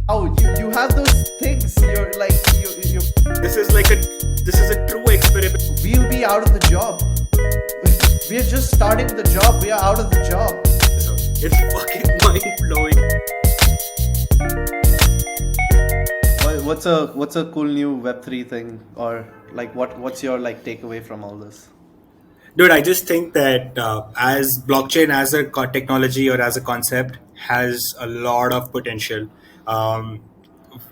Oh, you have those things. You're like you. This is a true experiment. We'll be out of the job. We're just starting the job. We are out of the job. So it's fucking mind blowing. What's a cool new Web3 thing, or like what's your like takeaway from all this? Dude, I just think that as blockchain as a technology or as a concept has a lot of potential um,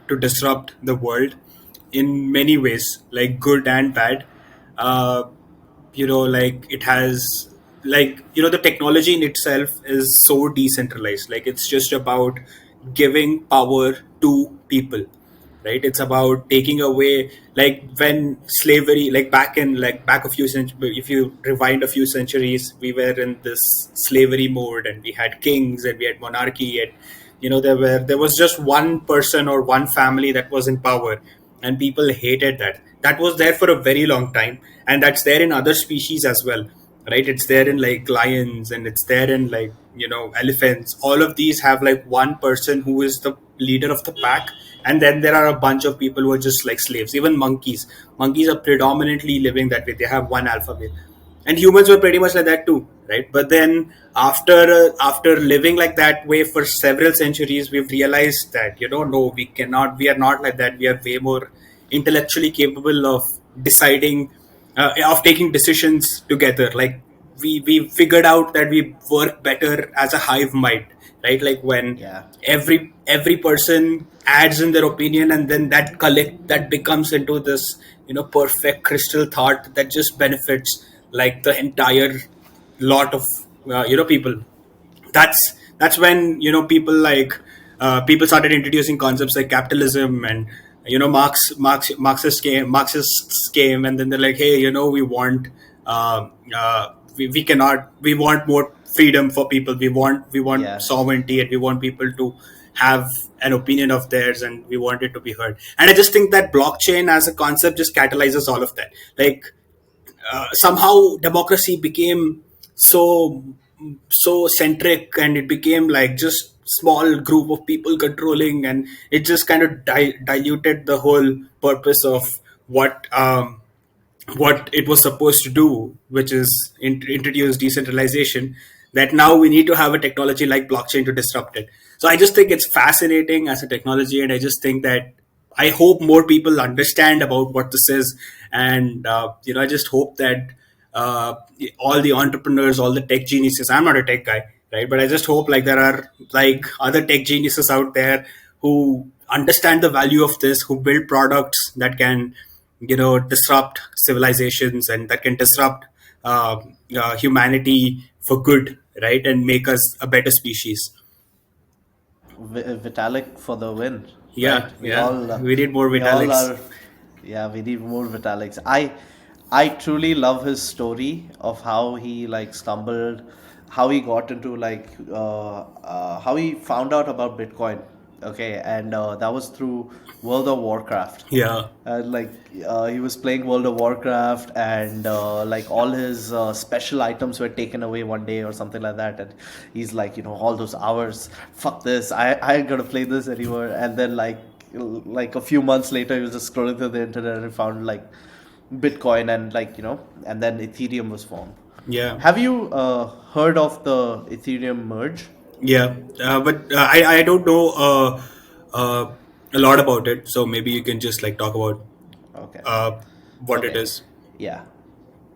to disrupt the world in many ways, like good and bad. Uh, like it has, the technology in itself is so decentralized. Like it's just about giving power to people, right? It's about taking away, like when slavery, like back a few centuries, if you rewind a few centuries, we were in this slavery mode and we had kings and we had monarchy, and there was just one person or one family that was in power, and people hated that was there for a very long time, and that's there in other species as well, right? It's there in like lions, and it's there in like elephants. All of these have like one person who is the leader of the pack, and then there are a bunch of people who are just like slaves. Even monkeys are predominantly living that way. They have one alpha male, and humans were pretty much like that too, right? But then after living like that way for several centuries, we've realized that no, we are not like that. We are way more intellectually capable of deciding, of taking decisions together. Like we figured out that we work better as a hive mind, right? Like when Yeah. every person adds in their opinion, and then that becomes into this perfect crystal thought that just benefits like the entire lot of people. That's when people started introducing concepts like capitalism, and Marxists came, and then they're like, hey, we want we want more freedom for people. We want Yeah. sovereignty, and we want people to have an opinion of theirs, and we want it to be heard. And I just think that blockchain as a concept just catalyzes all of that. Like somehow democracy became so centric, and it became like just small group of people controlling, and it just kind of diluted the whole purpose of what it was supposed to do, which is introduce decentralization. That now we need to have a technology like blockchain to disrupt it. So I just think it's fascinating as a technology, and I just think that I hope more people understand about what this is, and I just hope that uh, all the entrepreneurs, all the tech geniuses. I'm not a tech guy, right? But I just hope like there are like other tech geniuses out there who understand the value of this, who build products that can disrupt civilizations, and that can disrupt humanity for good, right? And make us a better species. Vitalik for the win, Yeah, right? yeah, we need more We all Vitaliks. are. Yeah, we need more Vitaliks. I truly love his story of how he like stumbled, how he got into like how he found out about Bitcoin. Okay, and that was through World of Warcraft. Yeah, Like he was playing World of Warcraft, and like all his special items were taken away one day or something like that, and he's like, all those hours, fuck this, I ain't gonna play this anymore. And then like a few months later, he was just scrolling through the internet and found like Bitcoin, and and then Ethereum was formed. yeah, Have you heard of the Ethereum merge? yeah. But I don't know uh, a lot about it, so maybe you can just like talk about Okay. uh, what it Okay. is. Yeah.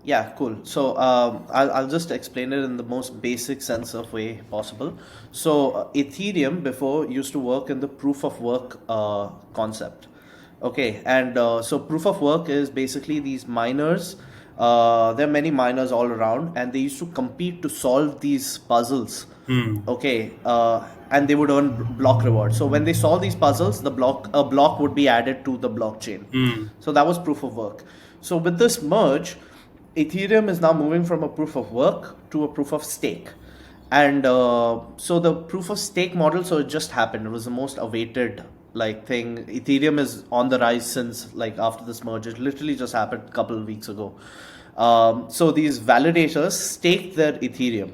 Yeah, cool. So I'll just explain it in the most basic sense of way possible. So Ethereum before used to work in the proof of work concept. Okay, and so proof of work is basically these miners. There are many miners all around, and they used to compete to solve these puzzles. Okay, and they would earn block rewards. So when they solve these puzzles, a block would be added to the blockchain. So that was proof of work. So with this merge, Ethereum is now moving from a proof of work to a proof of stake. And so the proof of stake model, so it just happened. It was the most awaited like thing. Ethereum is on the rise since like after this merge. It literally just happened a couple of weeks ago. So these validators stake their Ethereum,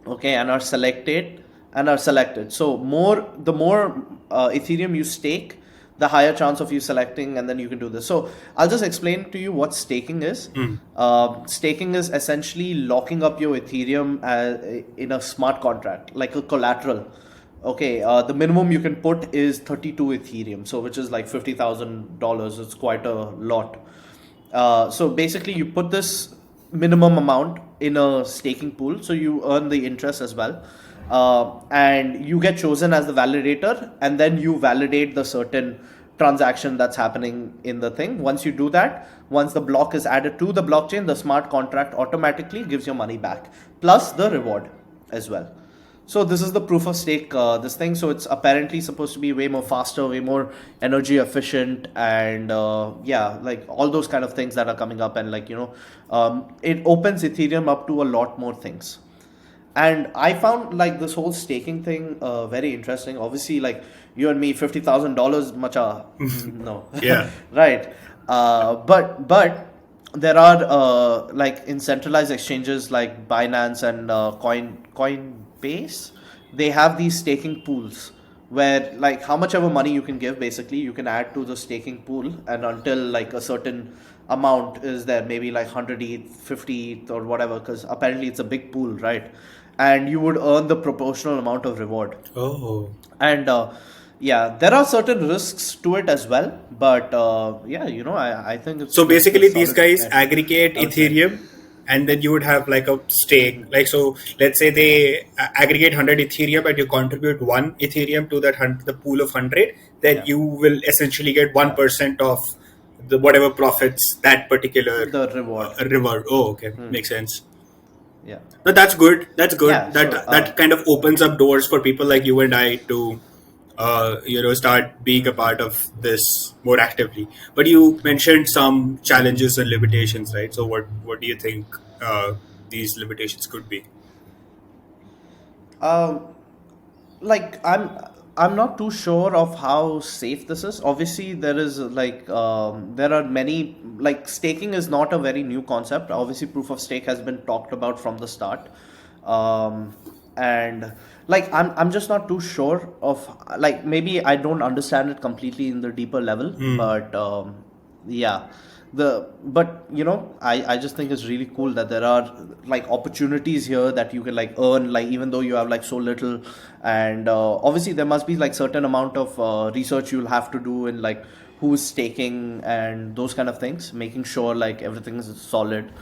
okay, and are selected and are selected. So the more Ethereum you stake, the higher chance of you selecting, and then you can do this. So I'll just explain to you what staking is. Staking is essentially locking up your Ethereum in a smart contract, like a collateral. Okay, the minimum you can put is 32 Ethereum, so which is like $50,000. It's quite a lot. So basically, you put this minimum amount in a staking pool, so you earn the interest as well. And you get chosen as the validator, and then you validate the certain transaction that's happening in the thing. Once you do that, once the block is added to the blockchain, the smart contract automatically gives your money back, plus the reward as well. So this is the proof of stake, this thing. So it's apparently supposed to be way more faster, way more energy efficient, and yeah, like all those kind of things that are coming up, and like it opens Ethereum up to a lot more things. And I found like this whole staking thing very interesting. Obviously, like you and me, $50,000, macha, no, Yeah. right? But there are like in centralized exchanges like Binance and Coinbase, they have these staking pools where like how much ever money you can give, basically you can add to the staking pool, and until like a certain amount is there, maybe like 100 ETH, 50 ETH or whatever, because apparently it's a big pool, right? And you would earn the proportional amount of reward. Oh. And yeah, there are certain risks to it as well, but yeah, I think So it's a basically, these solid guys bet, aggregate I would say. Ethereum, and then you would have like a stake. Like, so let's say they aggregate 100 Ethereum, and you contribute one Ethereum to the pool of 100, then Yeah, you will essentially get yeah, 1% of the whatever profits that particular the reward. reward. Oh, okay, makes sense. Yeah, But that's good. That's yeah. good. So That kind of opens up doors for people like you and I to, start being a part of this more actively. But you mentioned some challenges and limitations, right? So what do you think these limitations could be? um, like I'm not too sure of how safe this is. Obviously, there is like there are many, like staking is not a very new concept. Obviously, proof of stake has been talked about from the start, and like I'm just not too sure of, like maybe I don't understand it completely in the deeper level, but yeah, but I just think it's really cool that there are like opportunities here that you can like earn, like even though you have like so little. And obviously there must be like certain amount of research you'll have to do in like who's staking and those kind of things, making sure like everything is solid.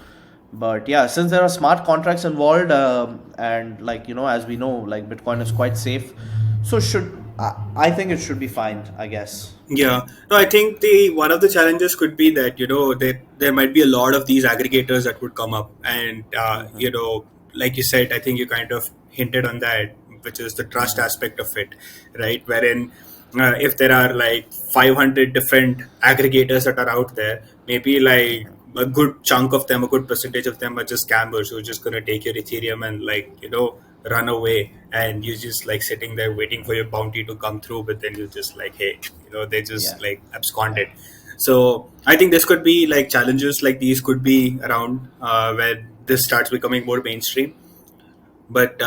But yeah, since there are smart contracts involved, and like as we know, like Bitcoin is quite safe, so I think it should be fine, I guess. Yeah, no, I think the one of the challenges could be that there might be a lot of these aggregators that would come up, and like you said, I think you kind of hinted on that, which is the trust aspect of it, right? Wherein if there are like 500 different aggregators that are out there, maybe like a good chunk of them, a good percentage of them are just scammers who are just going to take your Ethereum and like run away, and you're just like sitting there waiting for your bounty to come through, but then you're just like, hey, they just Yeah, like yeah, absconded. So I think this could be like challenges like these could be around where this starts becoming more mainstream. But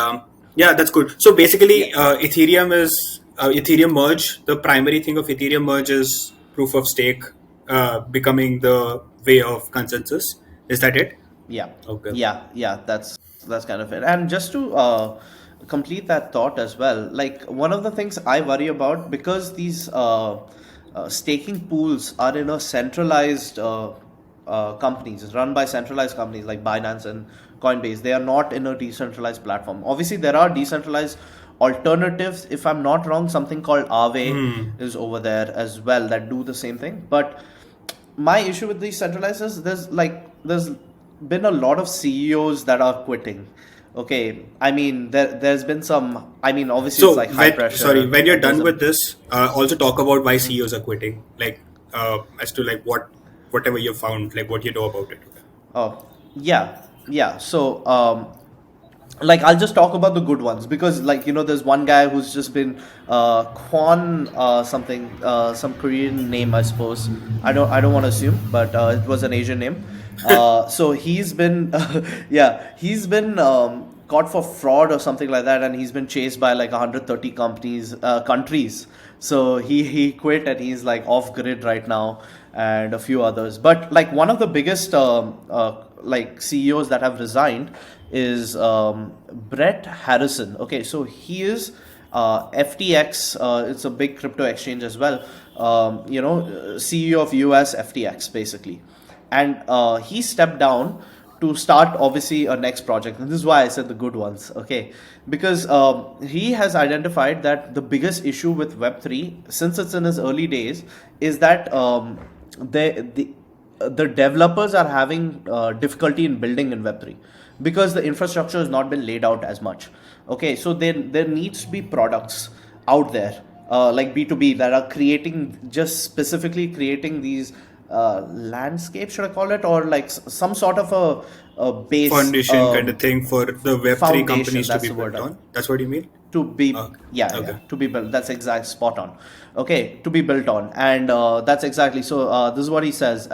yeah, that's good. So yeah, basically, Ethereum merge. The primary thing of Ethereum merge is proof of stake becoming the way of consensus. Is that it? yeah, Okay. yeah. That's kind of it. And just to complete that thought as well, like one of the things I worry about, because these staking pools are in a centralized companies, run by centralized companies like Binance and Coinbase. They are not in a decentralized platform. Obviously, there are decentralized alternatives. If I'm not wrong, something called Aave is over there as well that do the same thing. But my issue with these centralizers, there's been a lot of CEOs that are quitting. Okay, I mean there's been some. I mean, obviously it's So like high when pressure, you're and there's done a with this, also talk about why CEOs are quitting, like as to like whatever you found, like what you know about it. oh, yeah, yeah. So like I'll just talk about the good ones, because like there's one guy who's just been Kwon something, some Korean name, I suppose. I don't want to assume, but it was an Asian name. So he's been yeah, he's been caught for fraud or something like that, and he's been chased by like 130 countries. So he quit, and he's like off grid right now, and a few others. But like one of the biggest like CEOs that have resigned is Brett Harrison. Okay, so he is FTX. It's a big crypto exchange as well. CEO of US FTX basically, and he stepped down to start obviously a next project. And this is why I said the good ones, okay? Because he has identified that the biggest issue with Web3, since it's in its early days, is that the developers are having difficulty in building in Web3 because the infrastructure has not been laid out as much. Okay, so there needs to be products out there like B2B that are creating, just specifically creating these landscape, should I call it, or like some sort of a base Foundation kind of thing for the Web3 foundation. companies to That's be the word. built on. That's what you mean? To be Okay. yeah, Okay. to be built. That's exact, spot on. Okay, to be built on, and that's exactly so. This is what he says.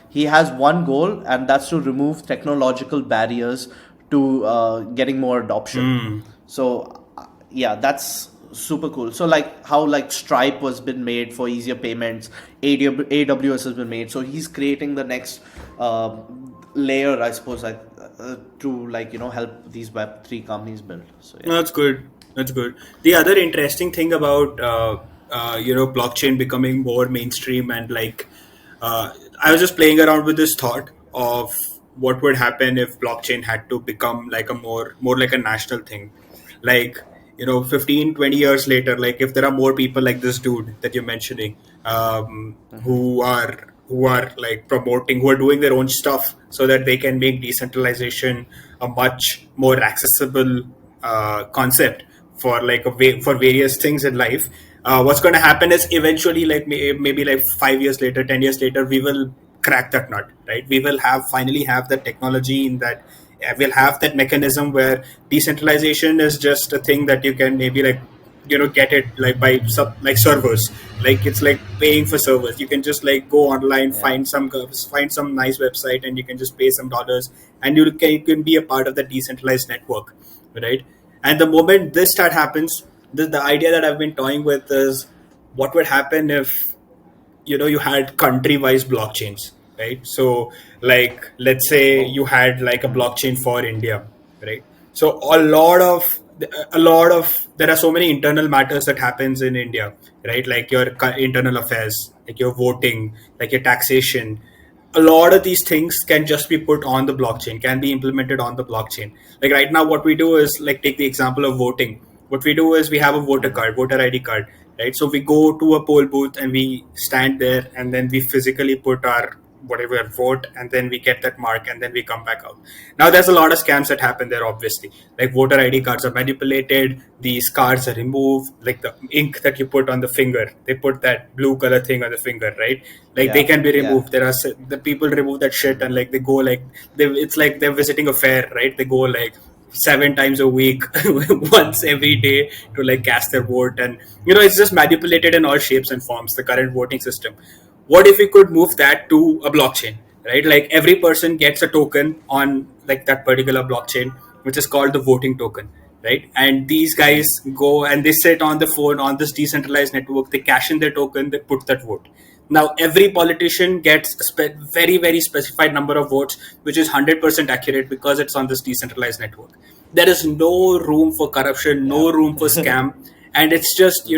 He has one goal, and that's to remove technological barriers to getting more adoption. So yeah, that's super cool. So like how like Stripe was been made for easier payments, AWS has been made. So he's creating the next layer, I suppose, like to like help these Web3 companies build. So yeah. No, that's good. That's good. The other interesting thing about blockchain becoming more mainstream and like I was just playing around with this thought of what would happen if blockchain had to become like a more like a national thing, like 15, 20 years later, like if there are more people like this dude that you're mentioning, who are like promoting, who are doing their own stuff so that they can make decentralization a much more accessible concept for like a way for various things in life. What's going to happen is eventually, like maybe like 5 years later, 10 years later, we will crack that nut, right? We will finally have the technology in that. We'll have that mechanism where decentralization is just a thing that you can maybe like get it like by like servers, like it's like paying for servers. You can just like go online, Yeah. find some nice website, and you can just pay some dollars, and you can be a part of the decentralized network, right? And the moment this start happens, the idea that I've been toying with is what would happen if you had country-wise blockchains, right? So like let's say Oh. you had like a blockchain for India, right? So a lot of there are so many internal matters that happens in India, right? Like your internal affairs, like your voting, like your taxation. A lot of these things can just be put on the blockchain, can be implemented on the blockchain. Like right now what we do is, like, take the example of voting. What we do is we have a voter ID card, right? So we go to a poll booth and we stand there, and then we physically put our whatever vote, and then we get that mark, and then we come back out. Now there's a lot of scams that happen there, obviously. Like voter ID cards are manipulated, these cards are removed, like the ink that you put on the finger, they put that blue color thing on the finger, right? Like they Yeah. can be Yeah. removed. The people remove that shit, and like they go like it's like they're visiting a fair, right? They go like 7 times a week once every day to like cast their vote, and it's just manipulated in all shapes and forms, the current voting system. What if we could move that to a blockchain, right? Like every person gets a token on like that particular blockchain, which is called the voting token, right? And these guys go and they sit on the phone on this decentralized network, they cash in their token, they put that vote. Now every politician gets a very very specified number of votes, which is 100% accurate because it's on this decentralized network. There is no room for corruption, Yeah. no room for scam, and it's just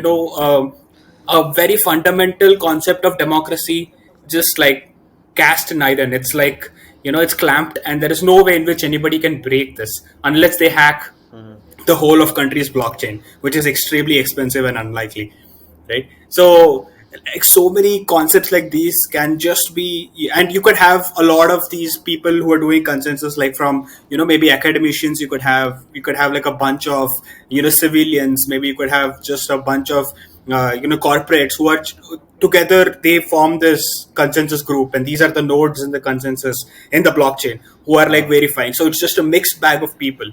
a very fundamental concept of democracy, just like cast in iron. It's like it's clamped, and there is no way in which anybody can break this unless they hack the whole of country's blockchain, which is extremely expensive and unlikely, right? So like so many concepts like these can just be, and you could have a lot of these people who are doing consensus, like from maybe academicians. You could have like a bunch of civilians. Maybe you could have just a bunch of corporates who are together. They form this consensus group, and these are the nodes in the consensus in the blockchain who are like verifying. So it's just a mixed bag of people,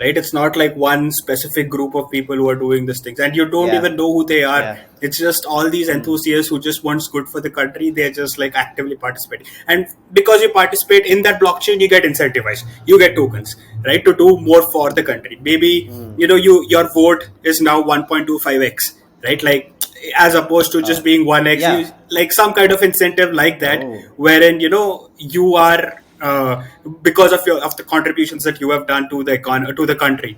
right? It's not like one specific group of people who are doing these things, and you don't Yeah. even know who they are. Yeah. It's just all these Mm. enthusiasts who just wants good for the country. They're just like actively participating, and because you participate in that blockchain, you get incentivized, you get tokens, right, to do more for the country. Maybe your vote is now 1.25x, right? Like, as opposed to just being 1x, Yeah. like some kind of incentive like that, Oh. wherein you are because of your of the contributions that you have done to to the country,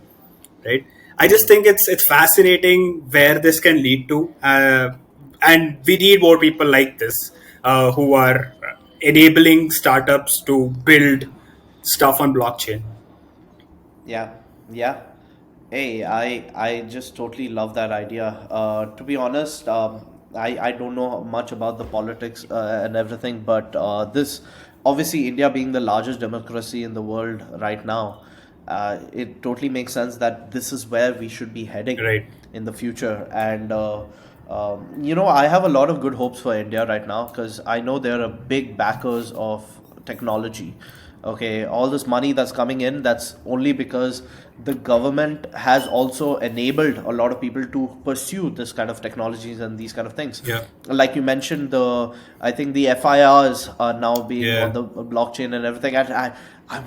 right? I just think it's fascinating where this can lead to, and we need more people like this who are enabling startups to build stuff on blockchain. Yeah, yeah. Hey, I just totally love that idea. To be honest, I don't know much about the politics and everything, but this obviously India being the largest democracy in the world right now, it totally makes sense that this is where we should be heading Right. in the future. And I have a lot of good hopes for India right now because I know they're a big backers of technology. Okay, all this money that's coming in, that's only because the government has also enabled a lot of people to pursue this kind of technologies and these kind of things. Yeah. Like you mentioned, I think the FIRs are now being on Yeah. the blockchain and everything. And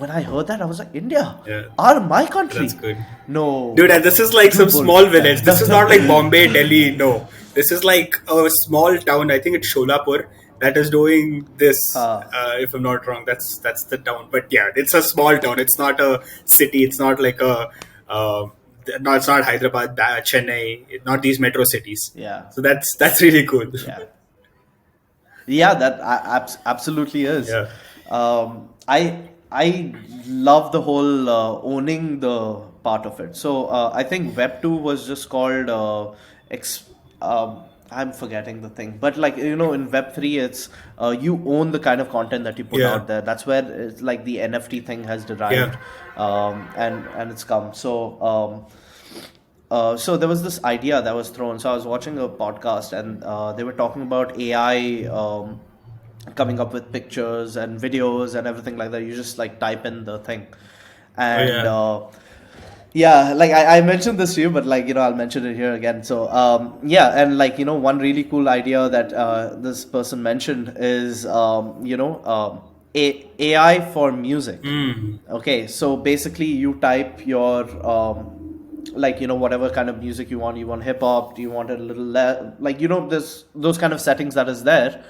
when I heard that, I was like, India, Yeah. are my country? That's good. No, Dude, and this is like some bull. small village. This is not like Bombay, Delhi. No, this is like a small town. I think it's Sholapur that is doing this. uh, If I'm not wrong, that's the town. But yeah, it's a small town. It's not a city. It's not like a. No, it's not Hyderabad, Chennai. Not these metro cities. yeah, So that's really cool. yeah. Yeah, that absolutely is. Yeah. I love the whole owning the part of it. So I think Web 2 was just called I'm forgetting the thing, but like in Web 3, it's you own the kind of content that you put Yeah. out there. That's where it's like the NFT thing has derived, Yeah. and it's come. So there was this idea that was thrown. So I was watching a podcast, and they were talking about AI coming up with pictures and videos and everything like that. You just like type in the thing, Oh and yeah. yeah, like I mentioned this to you, but like I'll mention it here again. So yeah, and like one really cool idea that this person mentioned is AI for music. Mm. Okay, so basically you type your like whatever kind of music you want. You want hip hop? Do you want a little like this those kind of settings that is there,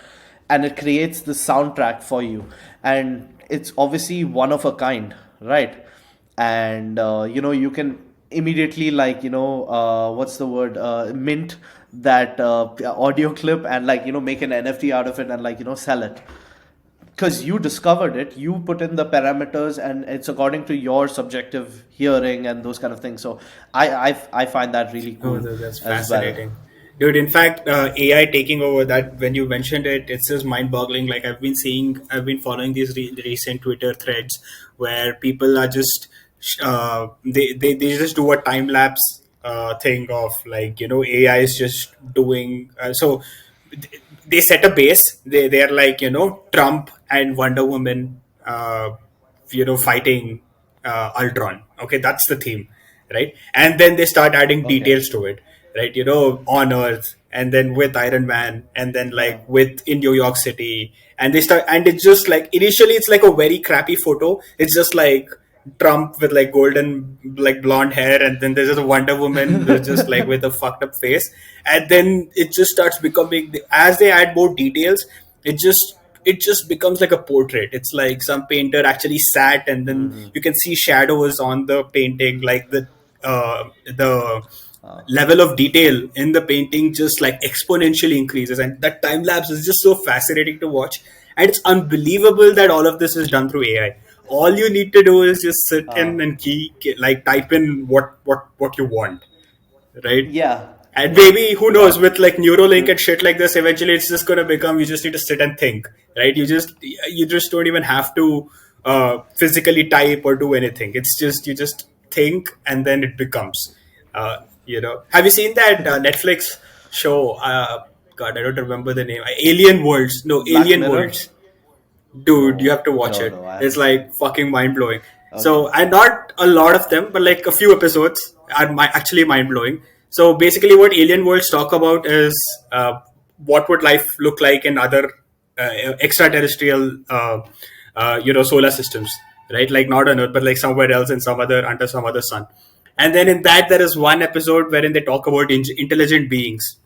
and it creates the soundtrack for you, and it's obviously one of a kind, right? And you can immediately like what's the word, mint that audio clip and like make an NFT out of it and like sell it because you discovered it, you put in the parameters, and it's according to your subjective hearing and those kind of things. So I find that really Oh, cool that's as well. fascinating. Dude, in fact, AI taking over that, when you mentioned it, it's just mind boggling. Like, I've been following these recent Twitter threads where people are just, they just do a time lapse thing of like, AI is just doing, they set a base. They're like, Trump and Wonder Woman, fighting Ultron. Okay, that's the theme, right? And then they start adding Okay. details to it, right? On Earth, and then with Iron Man, and then Yeah. like with in New York City, and they start, and it's just like initially it's like a very crappy photo. It's just like Trump with like golden, like blonde hair, and then there's just a Wonder Woman with just like with a fucked up face, and then it just starts becoming, as they add more details, it just becomes like a portrait. It's like some painter actually sat, and then you can see shadows on the painting, like the level of detail in the painting just like exponentially increases, and that time lapse is just so fascinating to watch. And it's unbelievable that all of this is done through AI. All you need to do is just sit in and like type in what you want, right? Yeah. And maybe, who knows, Yeah. with like Neuralink and shit like this, eventually it's just gonna become, you just need to sit and think, right? You just don't even have to physically type or do anything. It's just, you just think, and then it becomes. Have you seen that Netflix show? God, I don't remember the name. Alien Worlds. No, Black Alien Mirror. Worlds. Dude, you No, have to watch no, it. no. It's like fucking mind blowing. Okay. And not a lot of them, but like a few episodes are actually mind blowing. So basically, what Alien Worlds talk about is what would life look like in other extraterrestrial, solar systems, right? Like not on Earth, but like somewhere else in some other under some other sun. And then in that, there is one episode wherein they talk about intelligent beings,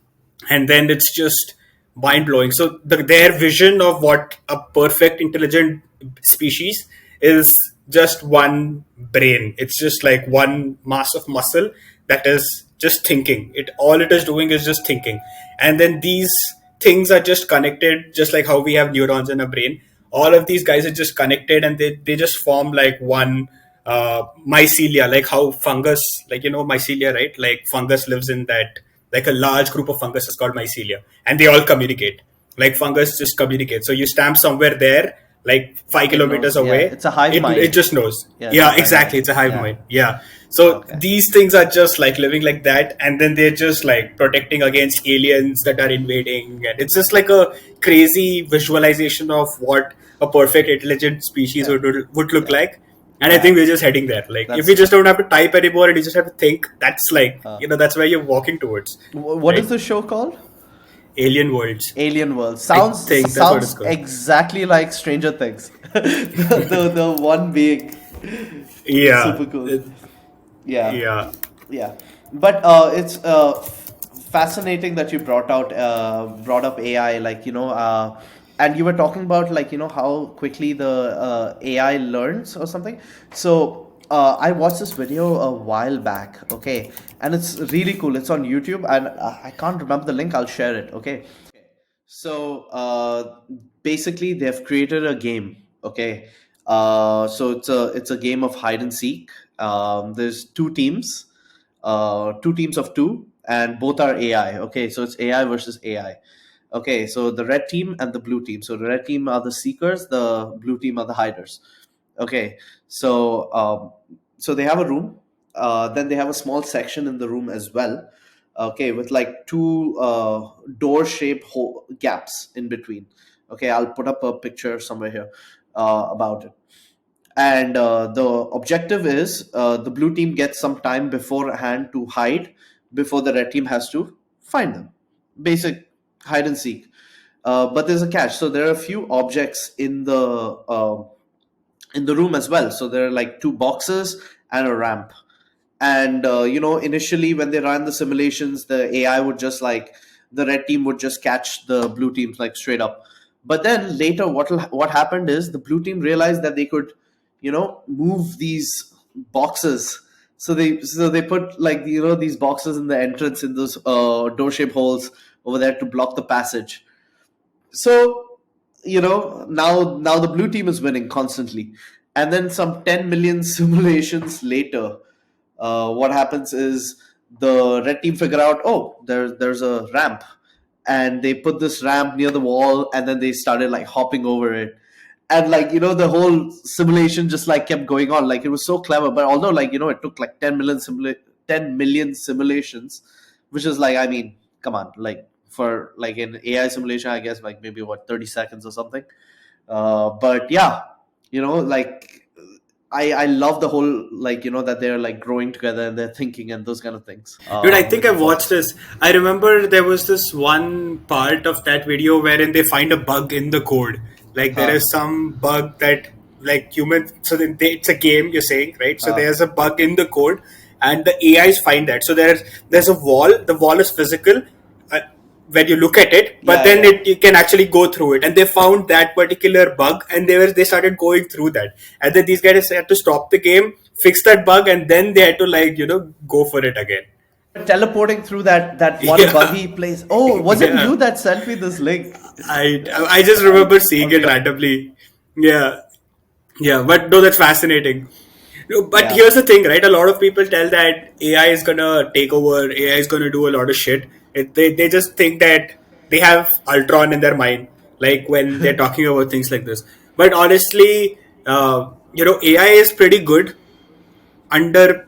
and then it's just mind blowing. So their vision of what a perfect intelligent species is just one brain. It's just like one mass of muscle that is just thinking. It all it is doing is just thinking, and then these things are just connected, just like how we have neurons in a brain. All of these guys are just connected, and they just form like one mycelia, like how fungus, like mycelia, right? Like fungus lives in that, like a large group of fungus is called mycelia, and they all communicate. Like fungus just communicate. So you stamp somewhere there, like five It kilometers knows. Yeah, away, it's a hive it mind. just knows. Yeah, it's a Yeah, hive mind. exactly. It's a hive Yeah. mind. Yeah. So Okay. these things are just like living like that, and then they're just like protecting against aliens that are invading, and it's just like a crazy visualization of what a perfect intelligent species Yeah. would look Yeah. like. And I Yeah. think we're just heading there. Like if That's you just don't have to type anymore and you just have to think, that's like that's where you're walking towards, What is right? the show called? Alien worlds. Alien World. I Sounds think that's what it's sounds called. exactly like Stranger Things. The one being Yeah. super cool. Yeah. Yeah. Yeah, but it's fascinating that you brought up AI, like and you were talking about, like how quickly the AI learns or something. So I watched this video a while back, okay, and it's really cool. It's on YouTube, and I can't remember the link. I'll share it, okay. So basically, they've created a game. Okay, so it's a game of hide and seek. There's two teams of two, and both are AI. Okay, so it's AI versus AI. Okay, so the red team and the blue team. So the red team are the seekers, the blue team are the hiders. Okay, so so they have a room. Then they have a small section in the room as well. Okay, with like two door-shaped gaps in between. Okay, I'll put up a picture somewhere here about it. And the objective is the blue team gets some time beforehand to hide before the red team has to find them. Basic hide and seek. But there's a catch. So there are a few objects in the room as well. So there are like two boxes and a ramp. And initially when they ran the simulations, the AI would just like the red team would just catch the blue teams like straight up. But then later, what happened is the blue team realized that they could, move these boxes. So they put like these boxes in the entrance in those door shaped holes over there to block the passage. So now the blue team is winning constantly, and then some 10 million simulations later, what happens is the red team figure out, oh, there's a ramp, and they put this ramp near the wall, and then they started like hopping over it, and like the whole simulation just like kept going on. Like it was so clever, but although like it took like 10 million simulations, which is like, I mean, come on, like for like an AI simulation, I guess like maybe what, 30 seconds or something. But yeah, like I love the whole, like that they're like growing together and they're thinking and those kind of things. Dude, I think Which I've is watched awesome. this. I remember there was this one part of that video wherein they find a bug in the code. Like there Huh. is some bug that like human. So then it's a game, you're saying, right? So Huh. there's a bug in the code, and the AIs find that. So there's a wall. The wall is physical uh, when you look at it, but Yeah, then yeah. you can actually go through it. And they found that particular bug, and they started going through that. And then these guys had to stop the game, fix that bug, and then they had to like go for it again. Teleporting through that one Yeah, buggy place. Oh, was it yeah. you that sent me this link? I just remember seeing it Okay. randomly. Yeah, yeah. But no, that's fascinating. No, but Yeah. here's the thing, right? A lot of people tell that AI is gonna take over. AI is gonna do a lot of shit. They just think that they have Ultron in their mind, like when they're talking about things like this. But honestly, AI is pretty good under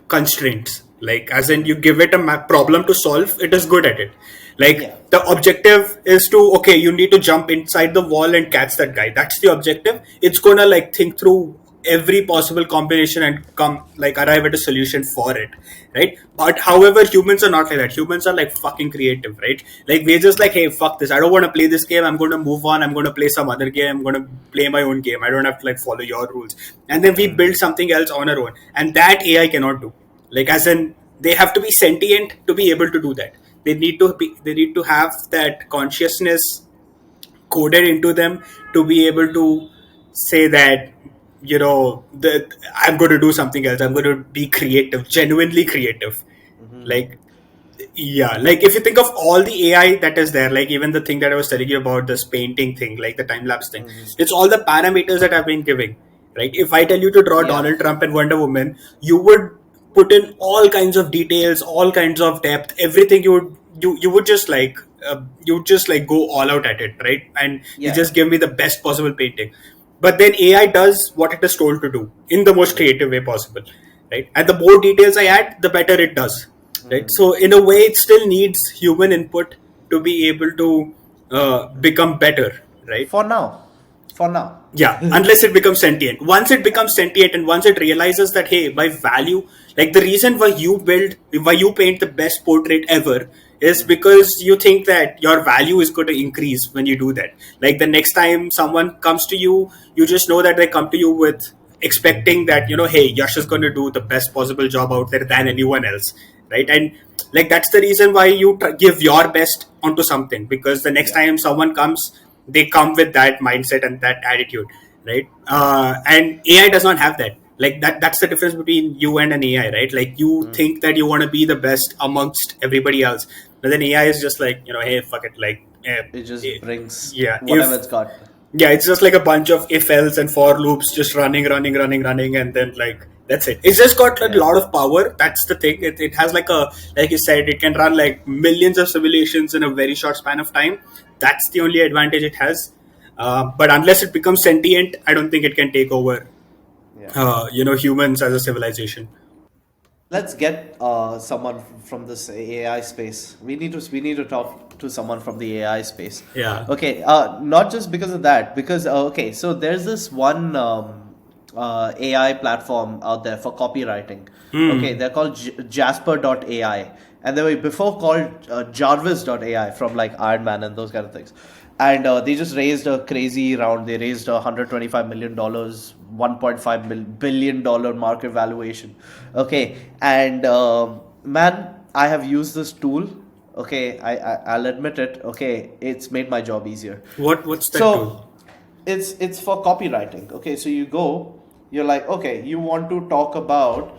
constraints, like as in you give it a problem to solve, it is good at it. Like Yeah. the objective is to, okay, you need to jump inside the wall and catch that guy, that's the objective. It's gonna like think through every possible combination and come like arrive at a solution for it, right? But however, humans are not like that. Humans are like fucking creative, right? Like we're just like, hey, fuck this, I don't want to play this game, I'm going to move on, I'm going to play some other game, I'm going to play my own game, I don't have to like follow your rules. And then we build something else on our own, and that AI cannot do. Like as in, they have to be sentient to be able to do that. They need to have that consciousness coded into them to be able to say that, that I'm going to do something else, I'm going to be creative, genuinely creative. Like, yeah, like if you think of all the AI that is there, like even the thing that I was telling you about, this painting thing, like the time lapse thing, it's all the parameters that I've been giving, right? If I tell you to draw Yeah. Donald Trump and Wonder Woman, you would put in all kinds of details, all kinds of depth, everything. You would just like you would just like go all out at it, right? And you Yeah. just give me the best possible painting. But then AI does what it is told to do in the most creative way possible, right? And the more details I add, the better it does, right? So in a way, it still needs human input to be able to become better, right? For now. For now. Yeah, unless it becomes sentient. Once it becomes sentient, and once it realizes that, hey, by value, like the reason why you paint the best portrait ever is because you think that your value is going to increase when you do that. Like the next time someone comes to you, you just know that they come to you with expecting that, hey, Yash is going to do the best possible job out there than anyone else, right? And like that's the reason why you give your best onto something, because the next Yeah. time someone comes, they come with that mindset and that attitude, right? And AI does not have that. Like that's the difference between you and an AI, right? Like you think that you want to be the best amongst everybody else, but then AI is just like, Yeah. hey, fuck it, like It just brings yeah, whatever if it's got. yeah, it's just like a bunch of if else and for loops just running, and then like that's it. It's just got like a Yeah. lot of power. That's the thing. It has like like you said, it can run like millions of simulations in a very short span of time. That's the only advantage it has. But unless it becomes sentient, I don't think it can take over, Yeah. humans as a civilization. Let's get someone from this AI space. We need to talk to someone from the AI space. Yeah. Okay, not just because of that, because okay, so there's this one AI platform out there for copywriting. Okay, they're called Jasper.ai, and they were before called Jarvis.ai from like Iron Man and those kind of things. And they just raised a crazy round. They raised $125 million, $1.5 billion market valuation. Okay, and man, I have used this tool. Okay, I'll admit it. Okay, it's made my job easier. What's that tool? So it's for copywriting. Okay, so you're like, okay, you want to talk about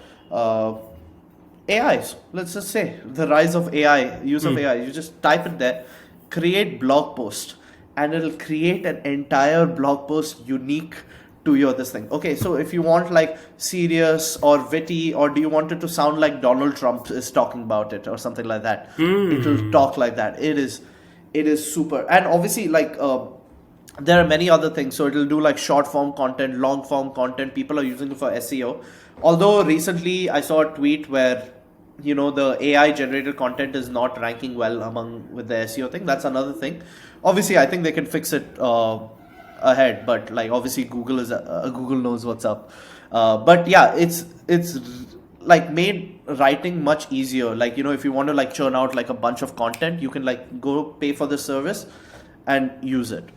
AIs. Let's just say the rise of AI, use of AI. You just type it there, create blog post, and it'll create an entire blog post unique to your this thing. Okay, so if you want like serious or witty, or do you want it to sound like Donald Trump is talking about it or something like that, it'll talk like that. It is super. And obviously like there are many other things. So it'll do like short form content, long form content. People are using it for SEO. Although recently I saw a tweet where the AI generated content is not ranking well among with the SEO thing. That's another thing. Obviously, I think they can fix it ahead. But like obviously, Google knows what's up. But yeah, it's like made writing much easier. Like if you want to like churn out like a bunch of content, you can like go pay for the service and use it.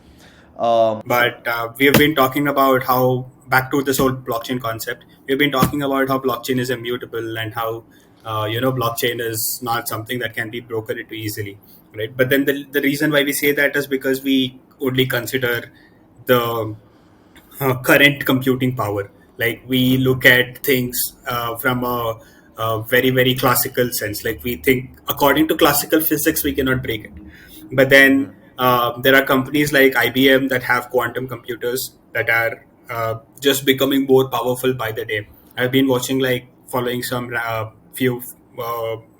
But we have been talking about how, back to this whole blockchain concept, we've been talking about how blockchain is immutable and how blockchain is not something that can be broken into easily, right? But then the reason why we say that is because we only consider the current computing power. Like we look at things from a very very classical sense. Like we think according to classical physics, we cannot break it. But then there are companies like IBM that have quantum computers that are just becoming more powerful by the day. I've been watching, like following some few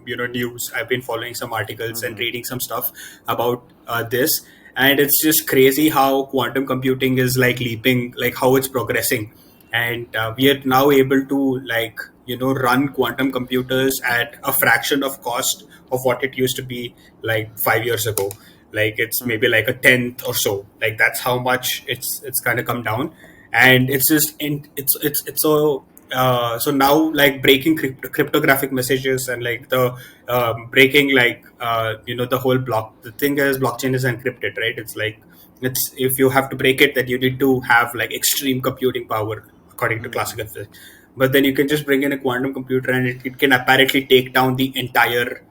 news. I've been following some articles and reading some stuff about this, and it's just crazy how quantum computing is like leaping, like how it's progressing. And we are now able to like run quantum computers at a fraction of cost of what it used to be like 5 years ago. Like it's maybe like a tenth or so. Like that's how much it's kind of come down. and it's just it's so so now like breaking cryptographic messages and like the breaking like the whole block. The thing is, blockchain is encrypted, right? It's like it's if you have to break it, then you need to have like extreme computing power according to classical physics. But then you can just bring in a quantum computer and it can apparently take down the entire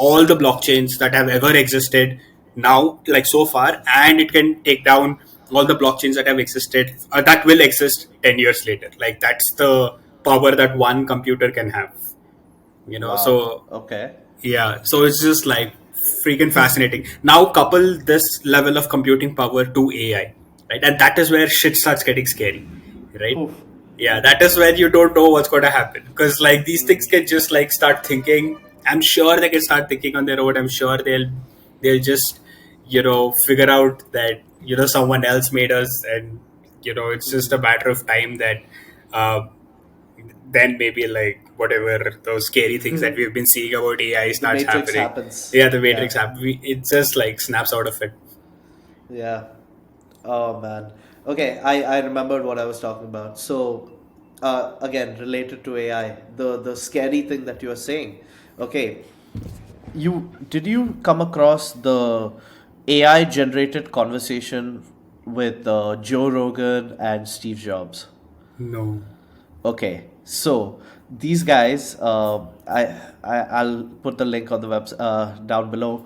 all the blockchains that have ever existed now, like so far, and it can take down all the blockchains that have existed that will exist 10 years later. Like that's the power that one computer can have, Wow. so Okay. yeah, so it's just like freaking fascinating. Now couple this level of computing power to AI, right? And that is where shit starts getting scary, right? Oof. Yeah, that is where you don't know what's going to happen, because like these things can just like start thinking. I'm sure they can start thinking on their own. I'm sure they'll just figure out that someone else made us, and it's just a matter of time that uh, then maybe like whatever those scary things that we've been seeing about AI The starts Matrix happening. happens. Yeah, the Yeah. Matrix it just like snaps out of it. Yeah. Oh man. Okay, I remembered what I was talking about. So, again, related to AI, the scary thing that you are saying. Okay, did you come across the AI generated conversation with Joe Rogan and Steve Jobs? No. Okay, so these guys, I'll put the link on the web down below.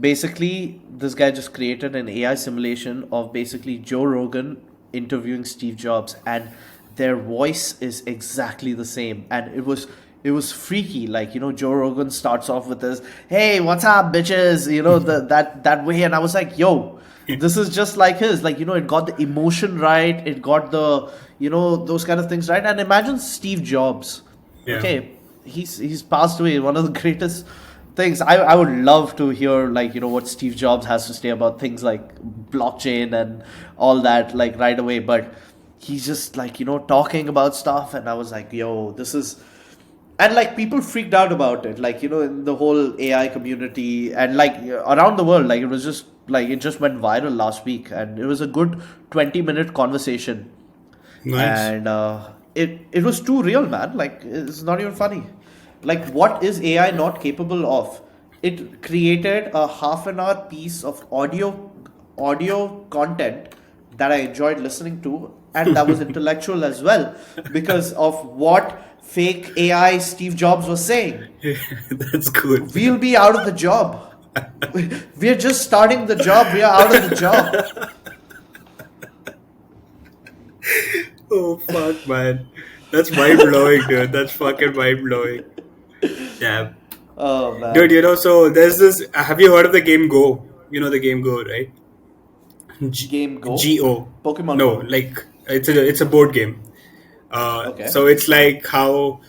Basically, this guy just created an AI simulation of basically Joe Rogan interviewing Steve Jobs, and their voice is exactly the same, and it was freaky. Like, Joe Rogan starts off with this, "Hey, what's up, bitches?" That way, and I was like, "Yo." This is just like his, like, it got the emotion right, it got the, those kind of things right. And imagine Steve Jobs. Yeah. Okay, he's passed away, one of the greatest things. I would love to hear, like, what Steve Jobs has to say about things like blockchain and all that, like, right away. But he's just like, talking about stuff, and I was like, yo, this is, and like people freaked out about it, like, in the whole AI community, and like around the world. Like, it was just like, it just went viral last week, and it was a good 20-minute conversation. Nice. And it was too real, man. Like, it's not even funny. Like, what is AI not capable of? It created a half an hour piece of audio content that I enjoyed listening to, and that was intellectual as well, because of what fake AI Steve Jobs was saying. That's good. We'll be out of the job. We're just starting the job. We are out of the job. Oh fuck, man. That's mind blowing, dude. That's fucking mind blowing. Yeah. Oh Dude, man. so there's this. Have you heard of the game Go? You know the game Go, right? Game Go? Go. Pokemon No, Go. like it's a board game. Okay. So it's like how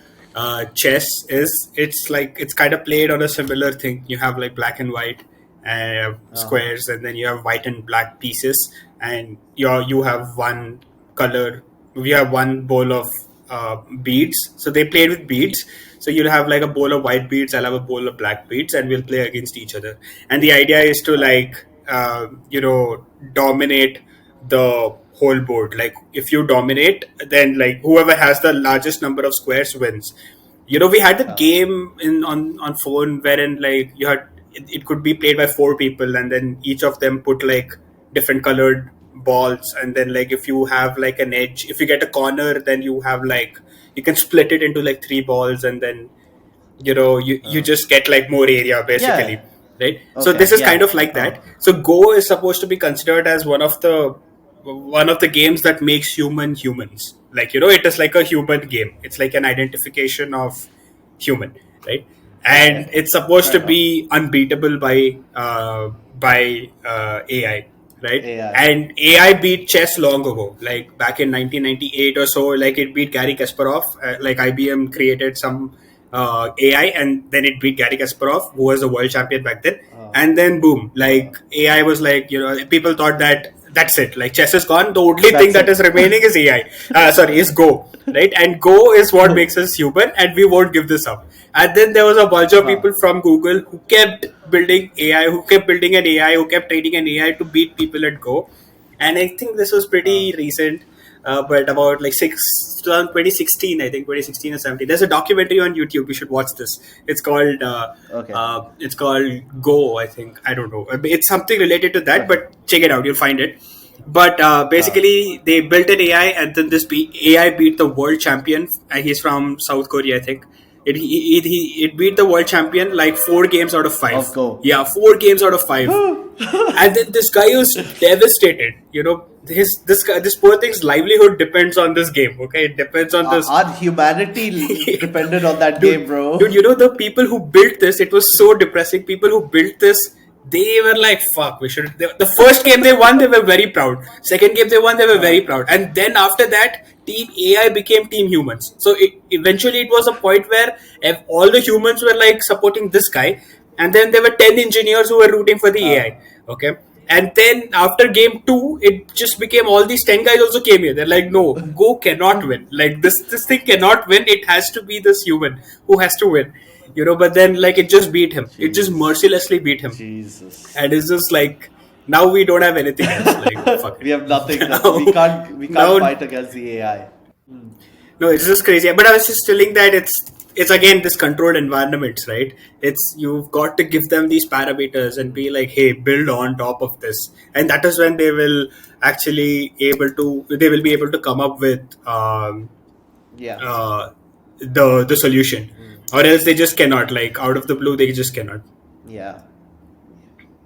chess is. It's like it's kind of played on a similar thing. You have like black and white Uh huh. squares, and then you have white and black pieces, and you have one color. We have one bowl of beads. So they played with beads. So you'll have like a bowl of white beads. I'll have a bowl of black beads, and we'll play against each other. And the idea is to like dominate the whole board. Like if you dominate, then like whoever has the largest number of squares wins. We had a Uh, game on phone wherein like you had it could be played by four people, and then each of them put like different colored balls, and then like if you have like an edge, if you get a corner, then you have like you can split it into like three balls, and then you just get like more area yeah. basically, right? So Okay. this is kind Yeah. of like that. So Go is supposed to be considered as one of the games that makes humans, like it is like a human game. It's like an identification of human, right? And Okay. it's supposed Fair to enough. be unbeatable by AI, right? AI. And AI beat chess long ago, like back in 1998 or so. Like it beat Gary Kasparov. Like IBM created some AI, and then it beat Gary Kasparov, who was a world champion back then. And then boom, Uh, like AI was like, people thought that that's it. Like chess is gone. The only thing that's that is it. remaining is AI. Sorry, is Go, right? And Go is what makes us human, and we won't give this up. And then there was a bunch of Huh. people from Google who kept building AI, who kept building an AI, who kept training an AI to beat people at Go. And I think this was pretty recent, but about like 2016, I think 2016 or 17. There's a documentary on YouTube. You should watch this. It's called Okay. it's called Go. I think, I don't know. It's something related to that, Okay. but check it out. You'll find it. But Uh, basically, they built an AI, and then AI beat the world champion. He's from South Korea, I think. It beat the world champion like 4 games out of of 5. Go. Yeah, 4 games out of 5. And then this guy was devastated. This poor thing's livelihood depends on this game. Okay, it depends on this. Our humanity depended on that game, dude, bro. dude, the people who built this, it was so depressing. People who built this, they were like, "Fuck, we should." The first game they won, they were very proud. Second game they won, they were very proud. And then after that, Team AI became Team Humans. So eventually, it was a point where if all the humans were like supporting this guy, and then there were 10 engineers who were rooting for the Uh, AI. Okay. And then after game two, it just became all these 10 guys also came here. They're like, no, Go cannot win. Like this thing cannot win. It has to be this human who has to win. But then like it just beat him. It just Jesus. mercilessly beat him. Jesus. And it's just like now we don't have anything else. Like fuck We it. have nothing. We Now, can't. We can't now fight against the AI. no, it's just crazy. But I was just telling that it's again this controlled environments, right? It's you've got to give them these parameters and be like, hey, build on top of this, and that is when they will be able to come up with Yeah. the solution, or else they just cannot. Like out of the blue, they just cannot. Yeah.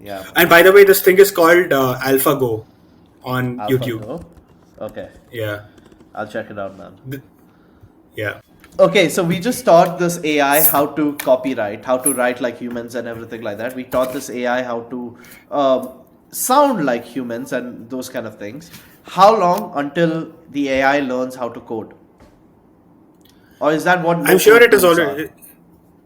Yeah. And by the way, this thing is called AlphaGo on Alpha YouTube. Go. Okay. Yeah, I'll check it out, man. yeah. Okay, so we just taught this AI how to copyright, how to write like humans and everything like that. We taught this AI how to sound like humans and those kind of things. How long until the AI learns how to code? Or is that what I'm no sure code it is tools are? already.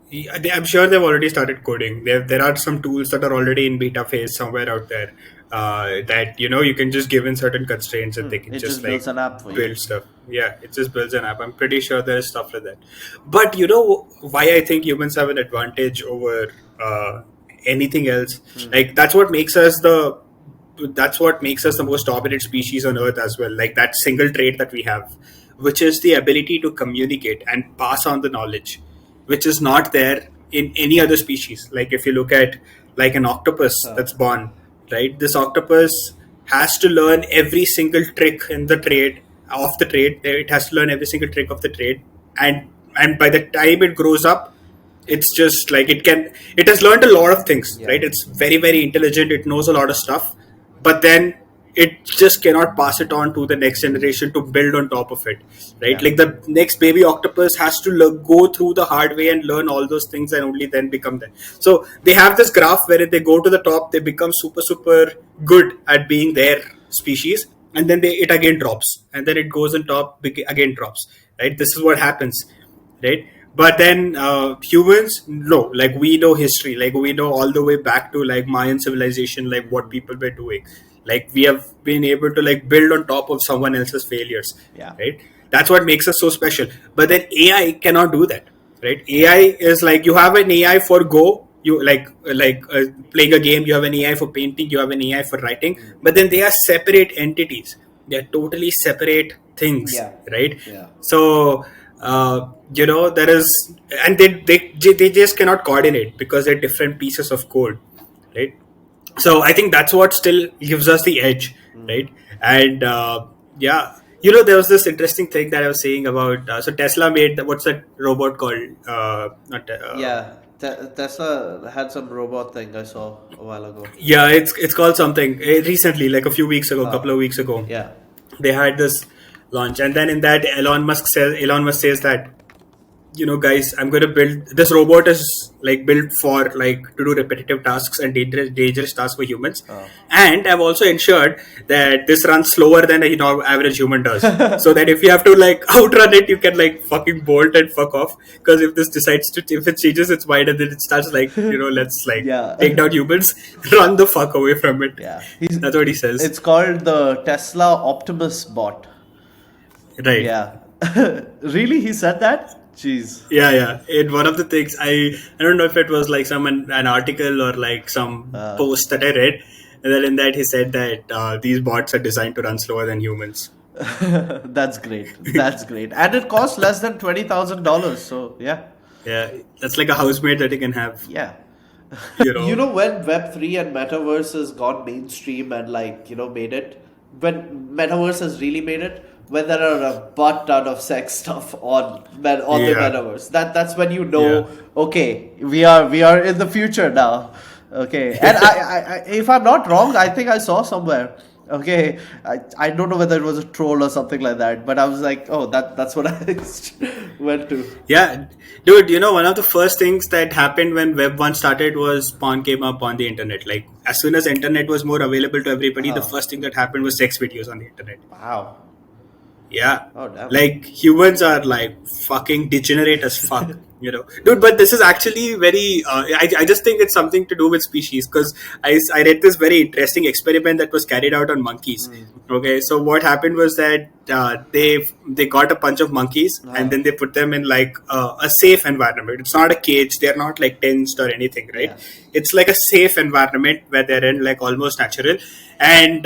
Yeah, I'm sure they've already started coding. There are some tools that are already in beta phase somewhere out there that you can just give in certain constraints and they can It just just builds like an app for you. build stuff. Yeah, it just builds an app. I'm pretty sure there's stuff like that. But why I think humans have an advantage over anything else? Like that's what makes us the most dominant species on Earth as well. Like that single trait that we have, which is the ability to communicate and pass on the knowledge, which is not there in any other species. Like if you look at like an octopus Uh, that's born, right? This octopus has to learn every single trick in the trade of the trade. It has to learn every single trick of the trade, and by the time it grows up, it's just like it has learned a lot of things, yeah. right? It's very, very intelligent. It knows a lot of stuff, but then it just cannot pass it on to the next generation to build on top of it, right? Yeah. Like the next baby octopus has to go through the hard way and learn all those things and only then become there. So they have this graph where if they go to the top, they become super, super good at being their species, and then it again drops, and then it goes on top, again drops, right? This is what happens, right? But then humans, no, like we know history, like we know all the way back to like Mayan civilization, like what people were doing. Like we have been able to like build on top of someone else's failures, Yeah. right? That's what makes us so special. But then AI cannot do that, right? AI is like you have an AI for Go, you playing a game, you have an AI for painting, you have an AI for writing, but then they are separate entities. They are totally separate things, Yeah. right? Yeah. So there is, and they just cannot coordinate because they're different pieces of code, right? So I think that's what still gives us the edge, right? And yeah, there was this interesting thing that I was saying about. So Tesla made what's that robot called? Not Yeah. Tesla had some robot thing I saw a while ago. Yeah, it's called something. Recently, like a few weeks ago, a couple of weeks ago, Yeah. they had this launch, and then in that Elon Musk says that, guys, I'm going to build this robot is like built for like to do repetitive tasks and dangerous tasks for humans, and I've also ensured that this runs slower than a average human does, so that if you have to like outrun it, you can like fucking bolt and fuck off. Because if it changes its mind and then it starts like let's like Yeah. take down humans, run the fuck away from it. Yeah. That's what he says. It's called the Tesla Optimus bot. Right. Yeah. Really? He said that? Jeez. Yeah. In one of the things, I don't know if it was like an article or like some post that I read, And then in that he said that these bots are designed to run slower than humans. That's great. That's great. And it costs less than $20,000. So yeah. Yeah, that's like a housemate that you can have. Yeah. You You know. know, when Web3 and Metaverse has gone mainstream and like, made it, when Metaverse has really made it, when there are a butt ton of sex stuff on the Yeah. Metaverse, that's when you Yeah. know, okay, we are in the future now. Okay. And if I'm not wrong, I think I saw somewhere. Okay, I don't know whether it was a troll or something like that, but I was like, oh, that's what I went to. Yeah, dude, one of the first things that happened when Web 1 started was porn came up on the internet. Like, as soon as the internet was more available to everybody, the Oh, first thing that happened was sex videos on the internet. wow. Yeah. Oh, damn. Like, humans are like fucking degenerate as fuck. Dude, but this is actually very, I just think it's something to do with species because I read this very interesting experiment that was carried out on monkeys. Mm. Okay, so what happened was that they got a bunch of monkeys and Oh, then they put them in like a safe environment. It's not a cage. They're not like tensed or anything, right? yeah. It's like a safe environment where they're in like almost natural, and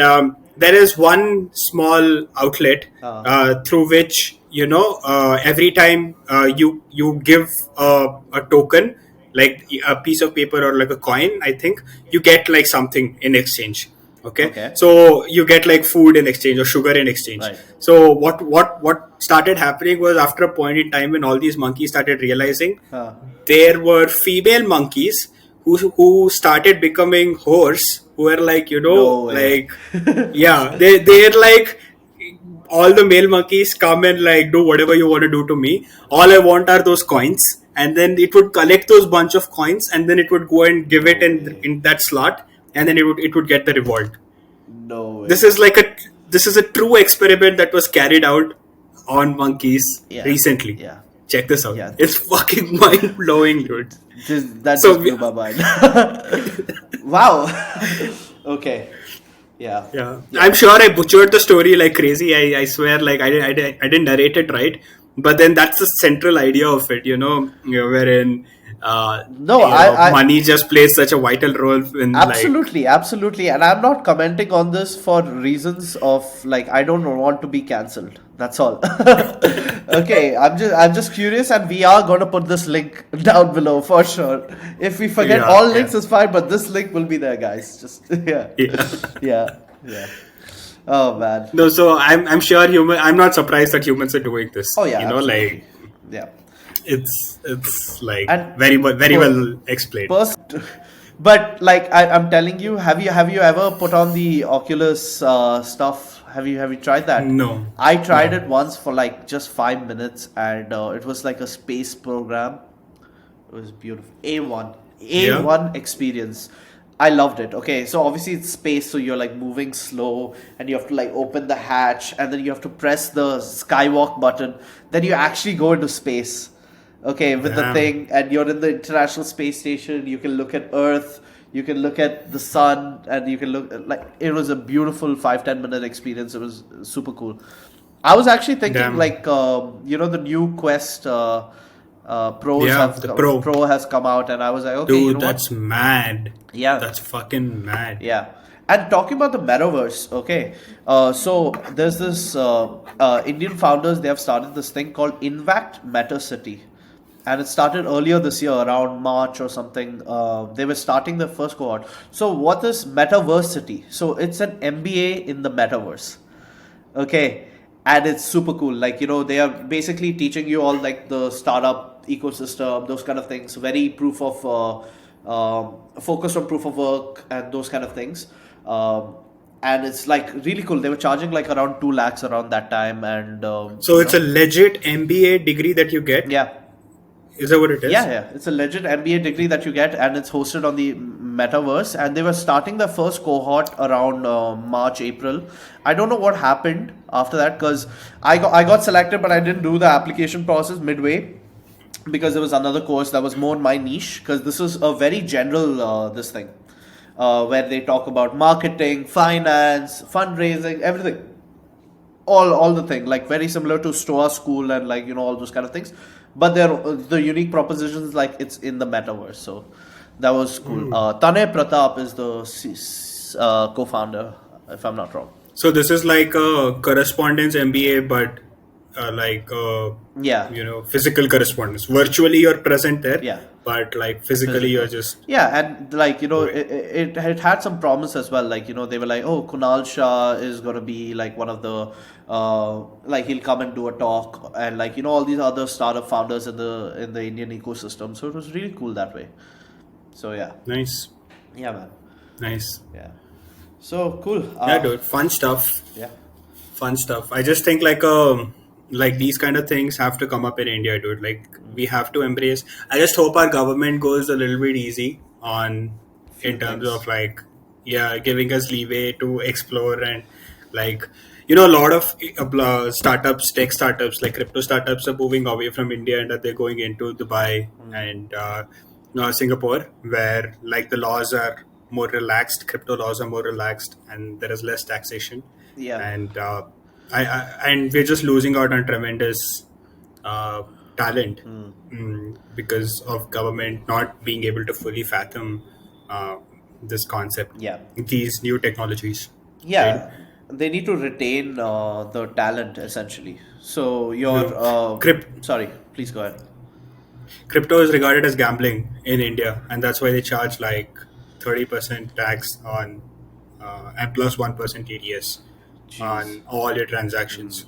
there is one small outlet Oh, through which every time you give a token like a piece of paper or like a coin, I think you get like something in exchange. Okay, okay. so you get like food in exchange or sugar in exchange. Right. So what started happening was, after a point in time when all these monkeys started realizing, Huh. there were female monkeys who started becoming whores, who were like, No way. like, yeah, they're like, all the male monkeys come and like do whatever you want to do to me. All I want are those coins, and then it would collect those bunch of coins, and then it would go and give No it in way. in that slot, and then it would get the reward. No This way. is like this is a true experiment that was carried out on monkeys Yeah. recently. Yeah. Check this out. Yeah. It's fucking mind blowing, dude. That So just blew my mind. Wow. Okay. Yeah. yeah, Yeah. I'm sure I butchered the story like crazy. I swear, like I didn't narrate it right. But then that's the central idea of it, wherein No, I money just plays such a vital role in like. absolutely, absolutely. And I'm not commenting on this for reasons of like I don't want to be cancelled. That's all. Okay, I'm just curious, and we are gonna put this link down below for sure. If we forget Yeah, all yeah, links, it's fine, but this link will be there, guys. Just yeah, yeah. yeah, yeah. Oh man. No, so I'm sure I'm not surprised that humans are doing this. Oh yeah, Like, absolutely. Yeah. it's like And very per, well explained. Pers- but like I'm telling you, have you ever put on the Oculus stuff? Have you tried that? No, I tried no. it once for like just 5 minutes, and it was like a space program. It was beautiful. Yeah. A1 experience. I loved it. Okay, so obviously it's space, so you're like moving slow, and you have to like open the hatch, and then you have to press the skywalk button. Then you actually go into space. Okay, with the Damn. thing, and you're in the International Space Station. You can look at Earth, you can look at the sun, and you can look like it was a beautiful 5-10 minute experience. It was super cool. I was actually thinking Damn. like the new Quest Yeah, the Pro. Pro has come out, and I was like, okay, you Dude, know what? that's mad. Yeah, That's fucking mad. yeah. And talking about the metaverse, okay. So there's this Indian founders. They have started this thing called Invact Meta City, and it started earlier this year, around March or something. They were starting the first cohort. So what is Metaversity? So it's an MBA in the metaverse. Okay, and it's super cool. Like they are basically teaching you all like the startup ecosystem, those kind of things. Very proof of focus on proof of work and those kind of things. And it's like really cool. They were charging like around 2 lakhs around that time, and So it's a legit MBA degree that you get. yeah. Is that what it Yeah, is? yeah. It's a legit MBA degree that you get, and it's hosted on the metaverse. And they were starting the first cohort around March, April. I don't know what happened after that because I got selected, but I didn't do the application process midway because there was another course that was more my niche. Because this is a very general this thing where they talk about marketing, finance, fundraising, everything, all the thing, like very similar to Stoa School and like all those kind of things, but they're the unique propositions like it's in the metaverse. So that was cool. Tanay Pratap is the co-founder, if I'm not wrong. So this is like a correspondence MBA, but like Yeah, physical correspondence. Virtually you're present there, yeah. but like physically you're Physical. just Yeah, and like away. it had some promise as well. Like they were like, oh, Kunal Shah is gonna be like one of the like he'll come and do a talk, and like all these other startup founders in the Indian ecosystem. So it was really cool that way. So yeah, Nice, yeah, man, nice. yeah. So cool. Yeah, dude, fun stuff. Yeah, Fun stuff. I just think like these kind of things have to come up in India, dude. Like we have to embrace. I just hope our government goes a little bit easy on few in terms things. of like yeah, giving us leeway to explore and like a lot of startups, tech startups, like crypto startups are moving away from India and they're going into Dubai and Singapore, where like the laws are more relaxed, crypto laws are more relaxed, and there is less taxation Yeah. and and we're just losing out on tremendous talent because of government not being able to fully fathom uh, this concept, Yeah. these new technologies, right? Yeah, they need to retain the talent essentially. So Yeah. your sorry, please go ahead. Crypto is regarded as gambling in India, and that's why they charge like 30% tax on and plus 1% TDS Jeez. on all your transactions.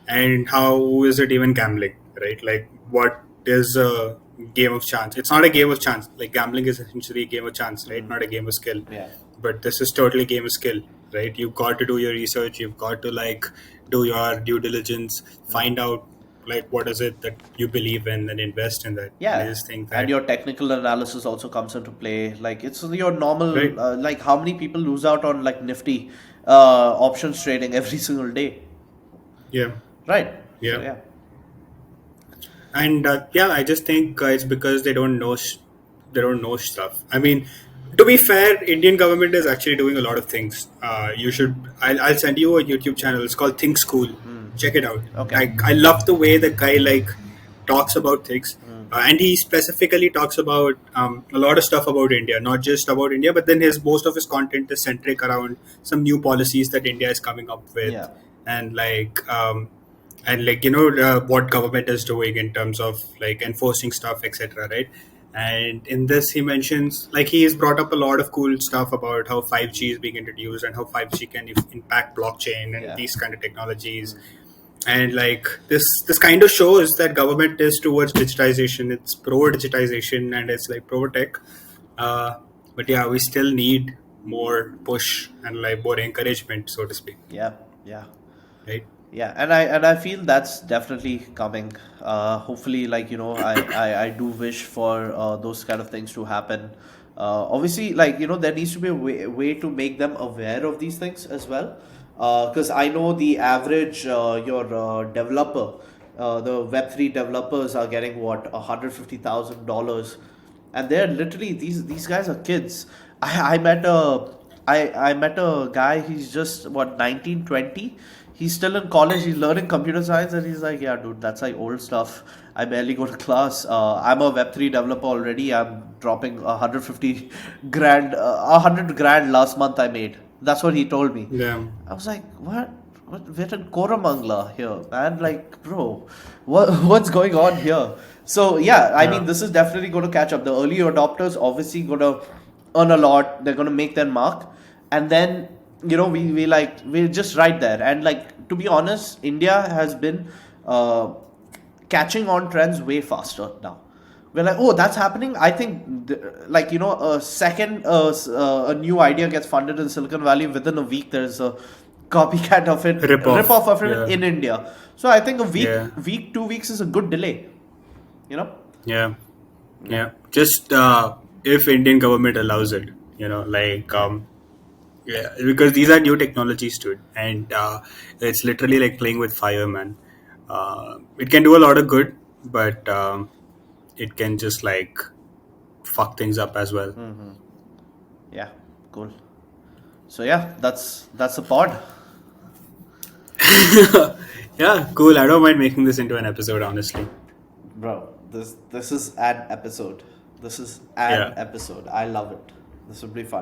And how is it even gambling, right? Like, what is a game of chance? It's not a game of chance. Like, gambling is essentially a game of chance, right? Not a game of skill. Yeah. But this is totally game of skill, right? You've got to do your research. You've got to like do your due diligence, find out like what is it that you believe in and invest in that. And I Yeah, just think and that your technical analysis also comes into play. Like it's your right, normal, like how many people lose out on like nifty options trading every single day, yeah, right? So yeah. yeah, And yeah, I just think it's because they don't know they don't know stuff. I mean, to be fair, Indian government is actually doing a lot of things. You should. I'll send you a YouTube channel. It's called Think School. Check it out. okay, I love the way the guy like talks about things, and he specifically talks about a lot of stuff about India, not just about India, but then his most of his content is centric around some new policies that India is coming up with, yeah, and like what government is doing in terms of like enforcing stuff, etc., right? And in this he mentions like he has brought up a lot of cool stuff about how 5G is being introduced and how 5G can impact blockchain and yeah, these kind of technologies. And like this kind of shows that government is towards digitization, it's pro digitization and it's like pro tech, but yeah, we still need more push and like more encouragement, so to speak, yeah, yeah. right? Yeah, and I feel that's definitely coming. Hopefully, like I do wish for those kind of things to happen. Obviously, like there needs to be a way to make them aware of these things as well. Because I know the average your developer, the Web3 developers are getting what $150,000, and they're literally these guys are kids. I met a I met a guy. He's just what 19, 20. He's still in college. He's learning computer science, and he's like, "Yeah, dude, that's like old stuff. I barely go to class. I'm a Web3 developer already. I'm dropping 150 grand, 100 grand last month. I made. That's what he told me. Yeah, I was like, what? We're in Koramangala here, man. Like, bro, what's going on here? So yeah, I yeah, mean, this is definitely going to catch up. The early adopters obviously going to earn a lot. They're going to make their mark, and then we're just right there. And like to be honest, India has been catching on trends way faster now. We're like, oh, that's happening. I think, like a second, a new idea gets funded in Silicon Valley. Within a week, there's a copycat of it, rip rip off, off of it yeah, in India. So I think a yeah, week, 2 weeks is a good delay. You know? yeah, yeah. Just if Indian government allows it, like yeah, because these are new technologies too, and it's literally like playing with fire, man. It can do a lot of good, but it can just like fuck things up as well. Yeah, cool. So yeah, that's the pod, Yeah, cool. I don't mind making this into an episode, honestly. bro. This is an episode. This is an Yeah. episode. I love it. This would be fun.